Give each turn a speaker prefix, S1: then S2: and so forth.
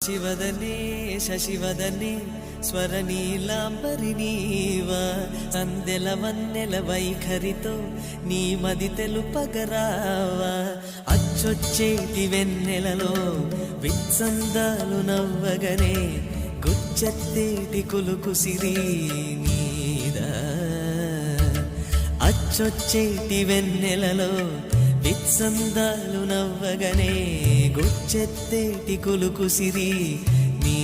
S1: శశివదనే శశివదనే స్వరనీలాంబరి నీవా సందెల వన్నెల వైఖరితో నీ మది తెలుపగరావా అచ్చొచ్చేటి వెన్నెలలో విత్సందాలు నవ్వగనే గుచ్చెత్తేటి కులుకు సిరి నీదా అచ్చొచ్చేటి వెన్నెలలో విత్సందాలు నవ్వగనే గుచ్చెత్తేటి కులుకు సిరి నీ